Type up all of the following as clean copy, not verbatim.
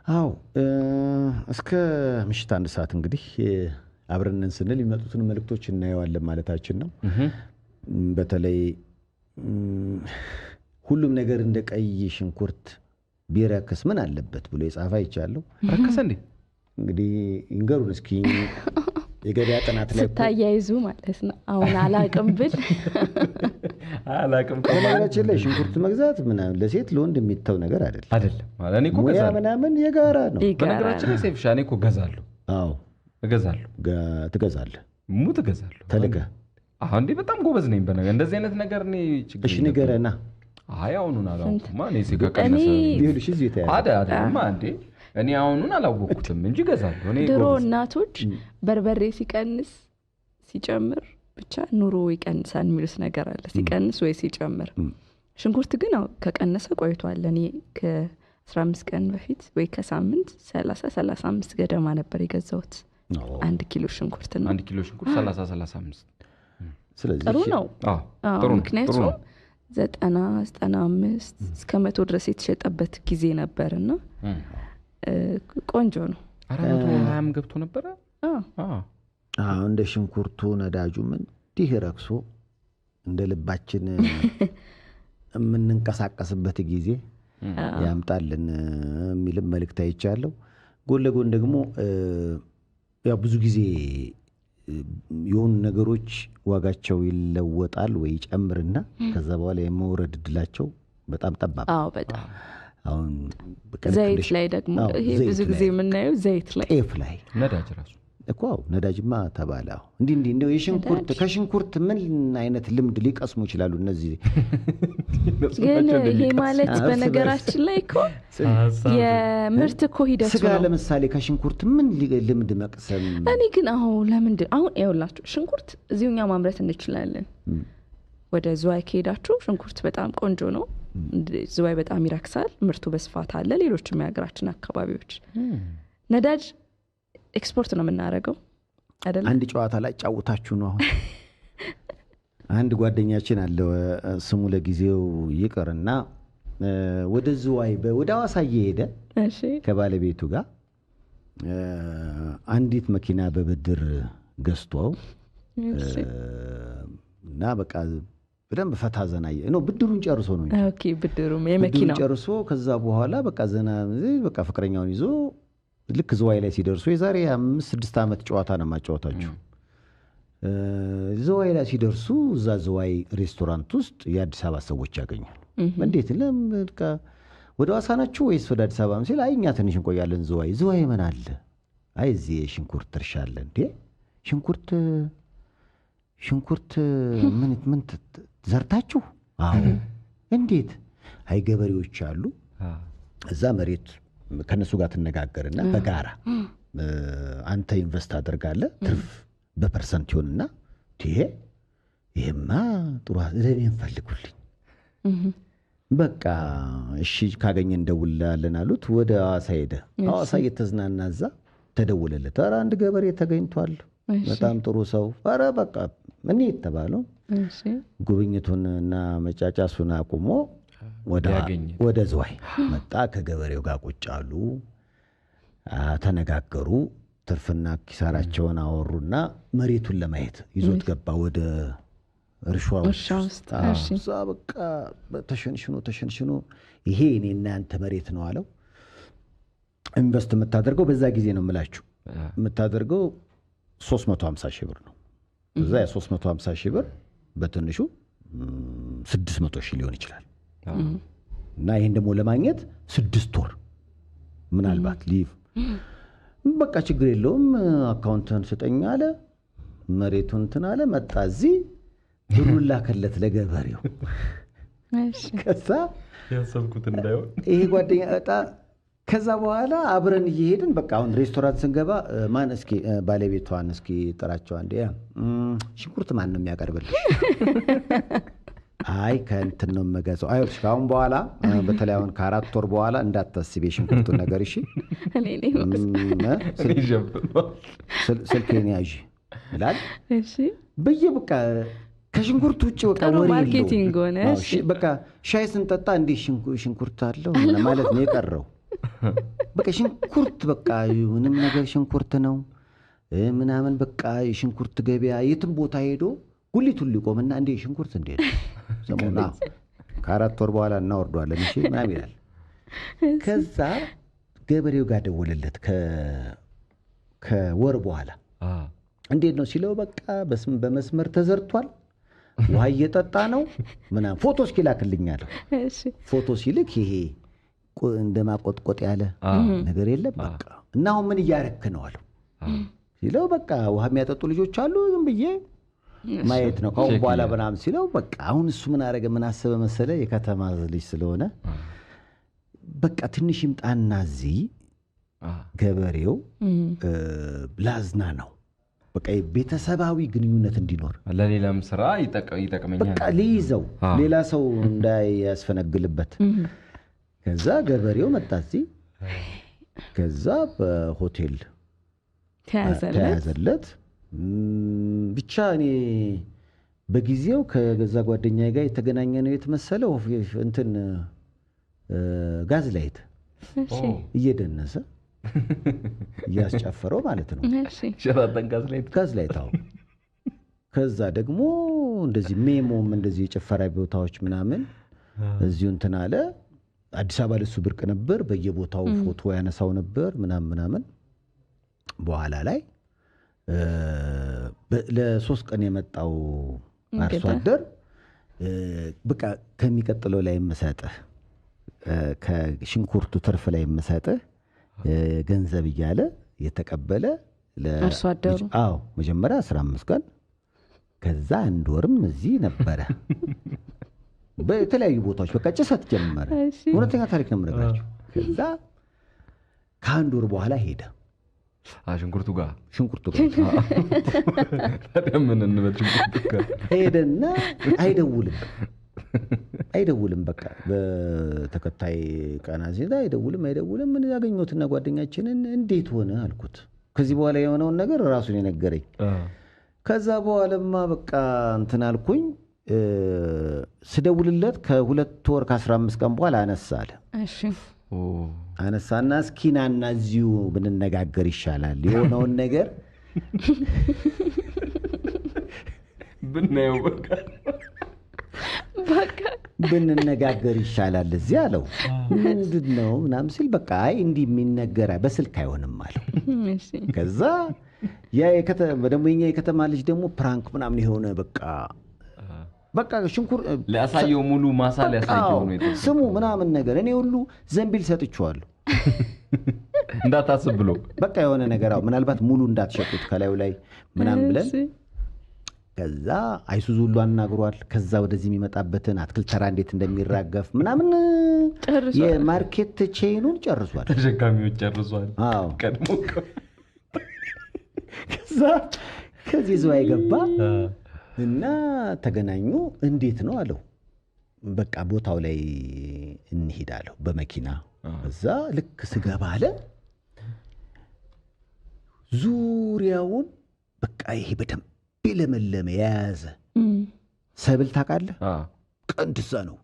አዎ እስከ ምሽት 1 ሰዓት እንግዲህ አብረንን ስንል የሚመጡትን መልእክቶች እናየዋለን ማለታችን ነው። በተለይ ሁሉም ነገር እንደ ቀይ ሽንኩርት ቢረክስ ምን አለበት ብሎ የጻፈ አይቻለሁ። ረከሰ እንዴ? እንግዲህ ይንገሩን እስኪ የገበያ ጥናት ላይ ስታያይዙ ማለት ነው። አሁን አላቅም ብል አላቅም ከማለችን ላይ ሽንኩርት መግዛት ምናምን ለሴት ለወንድ የሚተው ነገር አይደለም አይደለም ማለት እኔ እኮ ሙያ ገዛለሁ ምናምን የጋራ ነው። በነገራችን ላይ ሴፍሻ እኔ እኮ ገዛለሁ። አዎ እገዛለሁ። ትገዛለህ? ሙት እገዛለሁ። ተልከህ አሁን እንዴ በጣም ጎበዝ ነኝ በነገር እንደዚህ አይነት ነገር እኔ ችግር እሺ ንገረና። አይ አሁኑን አላውቅም እኔ ሲከቀነሰ ይኸውልሽ እዚህ ተያዘ አይደለም እንዴ እኔ አሁኑን አላወቅኩትም እንጂ ገዛለሁ። እኔ ድሮ እናቶች በርበሬ ሲቀንስ ሲጨምር ብቻ ኑሮ ይቀንሳል የሚሉት ነገር አለ። ሲቀንስ ወይ ሲጨምር። ሽንኩርት ግን ከቀነሰ ቆይቷል። እኔ ከ15 ቀን በፊት ወይ ከሳምንት 35 ገደማ ነበር የገዛሁት 1 ኪሎ ሽንኩርት ነው። 1 ኪሎ ሽንኩርት 35 ስለዚህ ጥሩ ነው። ጥሩ ነው። ምክንያቱም 95 እስከ 100 ድረስ የተሸጠበት ጊዜ ነበርና ቆንጆ ነው። 420 ገብቶ ነበር። እንደ ሽንኩርቱ ነዳጁም እንዲህ ረክሶ እንደ ልባችን የምንንቀሳቀስበት ጊዜ ያምጣልን የሚልም መልእክት አይቻለሁ። ጎን ለጎን ደግሞ ያው ብዙ ጊዜ የሆኑ ነገሮች ዋጋቸው ይለወጣል ወይ ጨምርና ከዛ በኋላ የመውረድ እድላቸው በጣም ጠባብ። በጣም አሁን ዘይት ላይ ደግሞ ይሄ ብዙ ጊዜ የምናየው ዘይት ላይ ጤፍ ላይ ነዳጅ ራሱ እኮ ነዳጅማ ተባለው እንዴ እንደው የሽንኩርት ከሽንኩርት ምን አይነት ልምድ ሊቀስሙ ይችላሉ እነዚህ? ግን ይሄ ማለት በነገራችን ላይ እኮ የምርት እኮ ሂደት ነው። ስጋ ለምሳሌ ከሽንኩርት ምን ልምድ መቅሰም? እኔ ግን አሁን ይኸውላችሁ ሽንኩርት እዚሁኛ ማምረት እንችላለን። ወደ ዝዋይ ከሄዳችሁ ሽንኩርት በጣም ቆንጆ ነው። ዝዋይ በጣም ይረክሳል። ምርቱ በስፋት አለ። ሌሎችም የሀገራችን አካባቢዎች ነዳጅ ኤክስፖርት ነው የምናደርገው አይደል? አንድ ጨዋታ ላይ ጫውታችሁ ነው። አሁን አንድ ጓደኛችን አለ ስሙ ለጊዜው ይቅርና ወደ ዝዋይ ወደ ሐዋሳ እየሄደ ከባለቤቱ ጋር አንዲት መኪና በብድር ገዝቷው እና በቃ በደንብ ፈታ ዘና ነው። ብድሩን ጨርሶ ነው እንጂ ኦኬ ብድሩም የመኪናው ጨርሶ ከዛ በኋላ በቃ ዘና በቃ ፍቅረኛውን ይዞ ልክ ዝዋይ ላይ ሲደርሱ የዛሬ 5-6 ዓመት ጨዋታ ነው ማጫወታችሁ። ዝዋይ ላይ ሲደርሱ እዛ ዝዋይ ሬስቶራንት ውስጥ የአዲስ አበባ ሰዎች ያገኛሉ። እንዴት ለምልካ ወደ ሐዋሳ ናችሁ ወይስ ወደ አዲስ አበባ ሲል አይ እኛ ትንሽ እንቆያለን ዝዋይ ምን አለ? አይ እዚህ ሽንኩርት እርሻ አለ። እንዴ ሽንኩርት ምን ዘርታችሁ? አዎ። እንዴት? አይ ገበሬዎች አሉ እዛ መሬት ከነሱ ጋር ትነጋገርና በጋራ አንተ ኢንቨስት አድርጋለህ ትርፍ በፐርሰንት ይሆንና ይሄማ ጥሩ ለኔን ፈልጉልኝ በቃ እሺ ካገኘ እንደውላለን አሉት። ወደ ሐዋሳ ሄደ። ሐዋሳ እየተዝናና እዛ ተደውለለት ኧረ አንድ ገበሬ ተገኝቷል በጣም ጥሩ ሰው ኧረ በቃ ምን ይተባለው ጉብኝቱንና መጫጫሱን አቁሞ ወደ ዝዋይ መጣ። ከገበሬው ጋር ቁጭ አሉ፣ ተነጋገሩ፣ ትርፍና ኪሳራቸውን አወሩና መሬቱን ለማየት ይዞት ገባ ወደ እርሻው ውስጥ። እዛ በቃ ተሸንሽኖ ይሄ እኔና አንተ መሬት ነው አለው። ኢንቨስት የምታደርገው በዛ ጊዜ ነው የምላችሁ የምታደርገው 350 ሺህ ብር ነው። እዛ የ350 ሺህ ብር በትንሹ 600 ሺህ ሊሆን ይችላል። እና ይሄን ደግሞ ለማግኘት 6 ወር ምናልባት ሊቭ በቃ ችግር የለውም አካውንትን ስጠኝ አለ። መሬቱን እንትን አለ። መጣ እዚህ ብሩን ላከለት ለገበሬው። ከዛ ያሰብኩት እንዳይሆን ይሄ ጓደኛ እጣ ከዛ በኋላ አብረን እየሄድን በቃ አሁን ሬስቶራንት ስንገባ ማን እስኪ ባለቤቷን እስኪ ጥራቸው አንዴ ሽንኩርት ማን ነው የሚያቀርብልሽ? አይ ከእንትን ነው የምገዛው። አይወርሽ ካሁን በኋላ በተለይ አሁን ከ4 ወር በኋላ እንዳታስቢ የሽንኩርቱን ነገር እሺ። ስልኬን ያዥ ይላል። በቃ ከሽንኩርት ውጭ በቃ ወሬ ማርኬቲንግ ሆነ። በቃ ሻይ ስንጠጣ እንዲህ ሽንኩርት አለው ማለት ነው የቀረው። በቃ ሽንኩርት በቃ ምንም ነገር ሽንኩርት ነው ምናምን በቃ የሽንኩርት ገበያ የትም ቦታ ሄዶ ጉሊት ሁሉ ይቆምና እንዴ ሽንኩርት እንዴት ሰሞኑን ከ4 ወር በኋላ እናወርደዋለን እሺ ምናምን ይላል። ከዛ ገበሬው ጋር ደወለለት ከወር በኋላ እንዴት ነው ሲለው በቃ በመስመር ተዘርቷል ውሃ እየጠጣ ነው ምናምን ፎቶ እስኪላክልኛለሁ። ፎቶ ሲልክ ይሄ እንደማቆጥቆጥ ያለ ነገር የለም በቃ እና አሁን ምን እያረክ ነው አለው ሲለው በቃ ውሃ የሚያጠጡ ልጆች አሉ ዝም ብዬ ማየት ነው ካሁን በኋላ ምናምን ሲለው በቃ አሁን እሱ ምን አረገ ምን አሰበ መሰለ የከተማ ልጅ ስለሆነ በቃ ትንሽ ይምጣና እዚህ ገበሬው ላዝና ነው በቃ ቤተሰባዊ ግንኙነት እንዲኖር ለሌላም ስራ ይጠቅመኛል በቃ ሊይዘው ሌላ ሰው እንዳያስፈነግልበት። ከዛ ገበሬው መጣ እዚህ ከዛ በሆቴል ተያዘለት። ብቻ እኔ በጊዜው ከገዛ ጓደኛዬ ጋር የተገናኘ ነው የተመሰለው እንትን ጋዝ ላይት እየደነሰ እያስጨፈረው ማለት ነው። ሸራተን ጋዝ ላይት አዎ። ከዛ ደግሞ እንደዚህ ሜሞም እንደዚህ የጭፈራ ቦታዎች ምናምን እዚሁ እንትን አለ። አዲስ አበባ ለሱ ብርቅ ነበር። በየቦታው ፎቶ ያነሳው ነበር ምናምን። በኋላ ላይ ለ3 ቀን የመጣው አርሶ አደር በቃ ከሚቀጥለው ላይ መሰጠህ ከሽንኩርቱ ትርፍ ላይ መሰጠህ ገንዘብ እያለ የተቀበለ ለአርሶ አደሩ አዎ መጀመሪያ 15 ቀን ከዛ 1 ወርም እዚህ ነበረ። በተለያዩ ቦታዎች በቃ ጭሰት ጀመረ። እውነተኛ ታሪክ ነው የምነግራችሁ። ከዛ ከ1 ወር በኋላ ሄደ ሽንኩርቱ ጋር ምን እንበል ሽንኩርቱ ጋር ሄደና አይደውልም በቃ በተከታይ ቀናት አይደውልም ምን ያገኘሁትና ጓደኛችንን እንዴት ሆነ አልኩት። ከዚህ በኋላ የሆነውን ነገር ራሱን የነገረኝ። ከዛ በኋላማ በቃ እንትን አልኩኝ። ስደውልለት ከ2 ወር ከ15 ቀን በኋላ አነሳለ። እሺ አነሳና እስኪናና እዚሁ ብንነጋገር ይሻላል የሆነውን ነገር ብናየው በቃ ብንነጋገር ይሻላል እዚህ አለው። ምንድነው ምናምን ሲል በቃ አይ እንዲህ የሚነገር በስልክ አይሆንም አለው። ከዛ ያ የከተማ ልጅ ደግሞ ፕራንክ ምናምን የሆነ በቃ ሽንኩር ለአሳየው ሙሉ ማሳ ለአሳየው ነው የተሰጠው ስሙ ምናምን ነገር እኔ ሁሉ ዘንቢል ሰጥቼዋለሁ እንዳታስብ ብሎ በቃ የሆነ ነገር ምናልባት ሙሉ እንዳትሸጡት ከላዩ ላይ ምናምን ብለን ከዛ አይሱዙ ሁሉ አናግሯል። ከዛ ወደዚህ የሚመጣበትን አትክልት ተራ እንዴት እንደሚራገፍ ምናምን የማርኬት ቼኑን ጨርሷል። ተሸካሚዎች ጨርሷል። አዎ ቀድሞ ከዛ ከዚህ ዝዋይ ገባ እና ተገናኙ። እንዴት ነው አለው። በቃ ቦታው ላይ እንሄዳለሁ በመኪና። እዛ ልክ ስገባ አለ ዙሪያውን በቃ ይሄ በደንብ ለመለመ የያዘ ሰብል ታውቃለህ? ቀንድዛ ነው።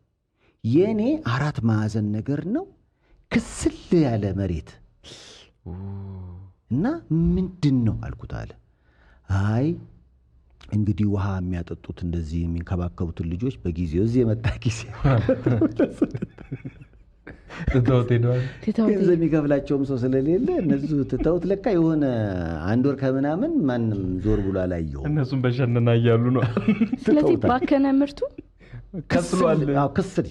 የኔ 4 ማዕዘን ነገር ነው ክስል ያለ መሬት እና ምንድን ነው አልኩት አለ። አይ እንግዲህ ውሃ የሚያጠጡት እንደዚህ የሚንከባከቡትን ልጆች በጊዜው እዚህ የመጣ ጊዜ ትተውት ሄደዋል። ገንዘብ የሚከፍላቸውም ሰው ስለሌለ እነሱ ትተውት ለካ የሆነ 1 ወር ከምናምን ማንም ዞር ብሎ አላየውም። እነሱም በሸነና እያሉ ነው። ስለዚህ ባከነ ምርቱ ከስሏል። ክስል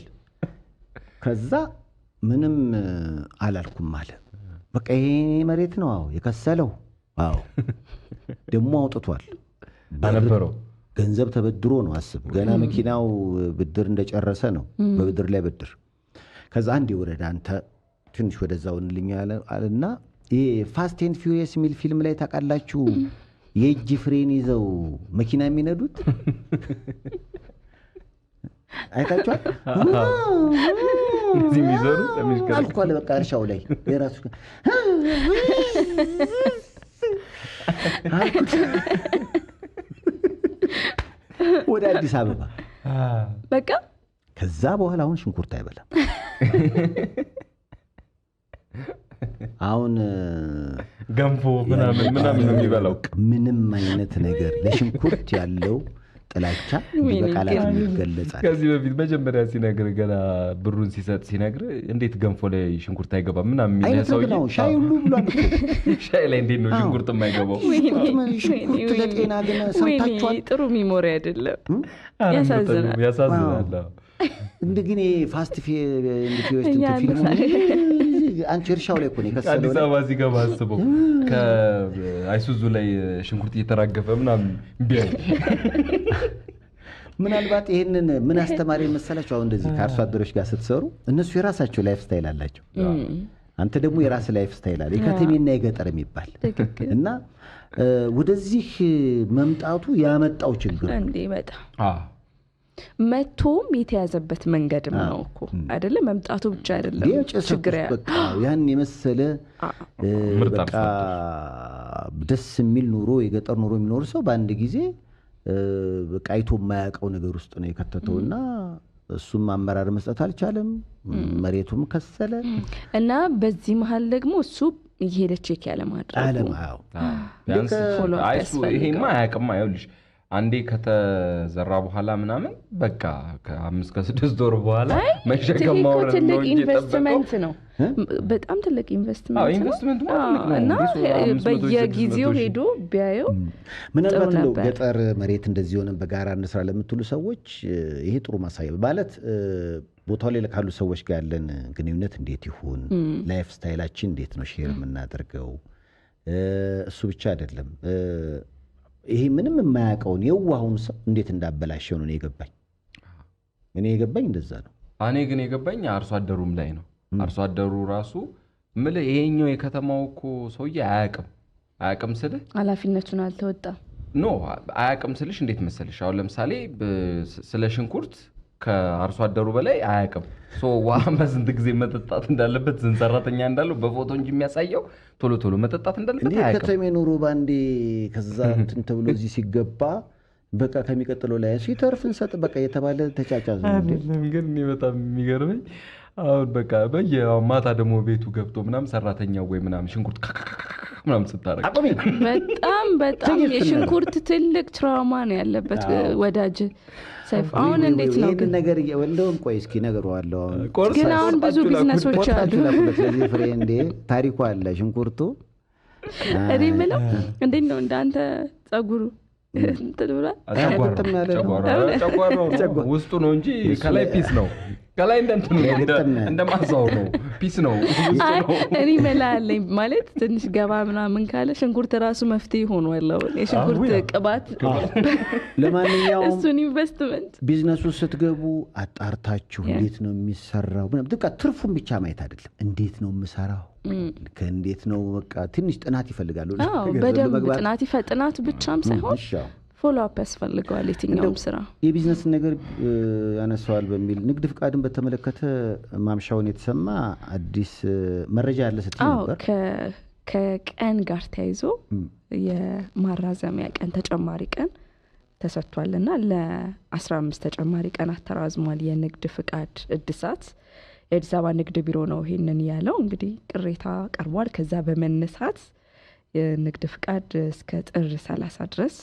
ከዛ ምንም አላልኩም አለ። በቃ ይሄ መሬት ነው የከሰለው። አዎ ደግሞ አውጥቷል አነበረው ገንዘብ ተበድሮ ነው አስብ። ገና መኪናው ብድር እንደጨረሰ ነው በብድር ላይ ብድር። ከዛ አንዴ ወረዳ አንተ ትንሽ ወደዛው እንልኛለ አለና ይሄ ፋስት ኤንድ ፊውሪየስ የሚል ፊልም ላይ ታውቃላችሁ? የእጅ ፍሬን ይዘው መኪና የሚነዱት አይታችኋል? እዚህ የሚዘሩ አልኳለ በቃ እርሻው ላይ የራሱ ወደ አዲስ አበባ በቃ ከዛ በኋላ አሁን ሽንኩርት አይበላም። አሁን ገንፎ ምናምን ነው የሚበላው። ምንም አይነት ነገር ለሽንኩርት ያለው ጥላቻ በቃላት ይገለጻል። ከዚህ በፊት መጀመሪያ ሲነግር ገና ብሩን ሲነግር እንዴት ገንፎ ላይ ሽንኩርት አይገባም ምናምን የሚል ሰው ሻይ ሁሉ ብሏል። ሻይ ላይ እንዴት ነው ሽንኩርት የማይገባው? ሽንኩርት ለጤና ግን ሰምታችኋል? ጥሩ ሚሞሪ አይደለም። ያሳዝናል። እንደግን ፋስት ፊልም አንቺ እርሻው ላይ እኮ ነው የከሰለው። አዲስ አበባ ሲገባ አስበው ከአይሱዙ ላይ ሽንኩርት እየተራገፈ ምናምን ቢያይ ምናልባት ይሄንን ምን አስተማሪ መሰላችሁ? አሁን እንደዚህ ከአርሶ አደሮች ጋር ስትሰሩ እነሱ የራሳቸው ላይፍ ስታይል አላቸው። አንተ ደግሞ የራስ ላይፍ ስታይል አለ፣ የከተሜና የገጠር የሚባል እና ወደዚህ መምጣቱ ያመጣው ችግር እንዴ በጣም መቶም የተያዘበት መንገድም ነው እኮ አይደለ? መምጣቱ ብቻ አይደለም ችግር ያን የመሰለ በቃ ደስ የሚል ኑሮ የገጠር ኑሮ የሚኖር ሰው በአንድ ጊዜ በቃ አይቶ የማያውቀው ነገር ውስጥ ነው የከተተውና እሱም አመራር መስጠት አልቻለም፣ መሬቱም ከሰለ እና በዚህ መሀል ደግሞ እሱ እየሄደ ቼክ ያለ ማድረግ ይሄማ አያውቅም። አይውልሽ አንዴ ከተዘራ በኋላ ምናምን በቃ ከ5 ከ6 ወር በኋላ መሸከም ማውረድ ነው እንጂ ኢንቨስትመንት ነው። በጣም ትልቅ ኢንቨስትመንት ነው እና በየጊዜው ሄዶ ቢያየው ምናልባት ነው። ገጠር መሬት እንደዚህ ሆነ በጋራ እንስራ ለምትሉ ሰዎች ይሄ ጥሩ ማሳያ ማለት ቦታው ላይ ካሉ ሰዎች ጋር ያለን ግንኙነት እንዴት ይሁን፣ ላይፍ ስታይላችን እንዴት ነው ሼር የምናደርገው። እሱ ብቻ አይደለም ይሄ ምንም የማያውቀውን የዋሁን ሰው እንዴት እንዳበላሸው ነው የገባኝ። እኔ የገባኝ እንደዛ ነው። እኔ ግን የገባኝ አርሶ አደሩም ላይ ነው። አርሶ አደሩ ራሱ ምልህ ይሄኛው የከተማው እኮ ሰውዬ አያውቅም ስልህ ኃላፊነቱን አልተወጣም። ኖ አያውቅም ስልሽ እንዴት መሰልሽ፣ አሁን ለምሳሌ ስለ ሽንኩርት ከአርሶ አደሩ በላይ አያውቅም። ውሃ በስንት ጊዜ መጠጣት እንዳለበት ስንት ሰራተኛ እንዳለው በፎቶ እንጂ የሚያሳየው ቶሎ መጠጣት እንዳለበት አያውቅም። ከተሜ ኑሮ ባንዴ ከዛ እንትን ተብሎ እዚህ ሲገባ በቃ ከሚቀጥለው ላይ ሲተርፍ እንሰጥ በቃ የተባለ ተጫጫዝ ነው። ግን እኔ በጣም የሚገርመኝ አሁን በቃ ማታ ደግሞ ቤቱ ገብቶ ምናምን ሰራተኛው ወይ ምናምን ሽንኩርት ምናምን ስታረግ በጣም የሽንኩርት ትልቅ ትራውማ ነው ያለበት ወዳጅ ሰይፍ። አሁን እንዴት ነው ግን ነገር እንደውም ቆይ እስኪ ነገረዋለሁ። ግን አሁን ብዙ ቢዝነሶች አሉ። ስለዚህ ፍሬንዴ ታሪኩ አለ ሽንኩርቱ። እኔ የምለው እንዴት ነው እንዳንተ ጸጉሩ እንትን ብሏል? ጨጓራው ውስጡ ነው እንጂ ከላይ ፒስ ነው። ከላይ እንደማዛው ነው ፒስ ነው። እኔ መላለኝ ማለት ትንሽ ገባ ምናምን ካለ ሽንኩርት ራሱ መፍትሄ ሆኗል። የሽንኩርት ቅባት ለማንኛውም እሱን ኢንቨስትመንት ቢዝነሱ ስትገቡ አጣርታችሁ እንዴት ነው የሚሰራው በቃ ትርፉን ብቻ ማየት አይደለም፣ እንዴት ነው የምሰራው ከእንዴት ነው በቃ ትንሽ ጥናት ይፈልጋሉ። በደንብ ጥናት ብቻም ሳይሆን ፎሎ አፕ ያስፈልገዋል የትኛውም ስራ። የቢዝነስ ነገር ያነሳዋል በሚል ንግድ ፍቃድን በተመለከተ ማምሻውን የተሰማ አዲስ መረጃ ያለ ስትይ ነበር። ከቀን ጋር ተያይዞ የማራዘሚያ ቀን ተጨማሪ ቀን ተሰጥቷልና ለ15 ተጨማሪ ቀናት ተራዝሟል የንግድ ፍቃድ እድሳት። የአዲስ አበባ ንግድ ቢሮ ነው ይሄንን ያለው። እንግዲህ ቅሬታ ቀርቧል። ከዛ በመነሳት የንግድ ፍቃድ እስከ ጥር 30 ድረስ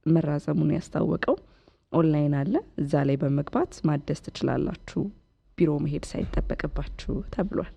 መራዘሙን ያስታወቀው። ኦንላይን አለ፣ እዛ ላይ በመግባት ማደስ ትችላላችሁ፣ ቢሮ መሄድ ሳይጠበቅባችሁ ተብሏል።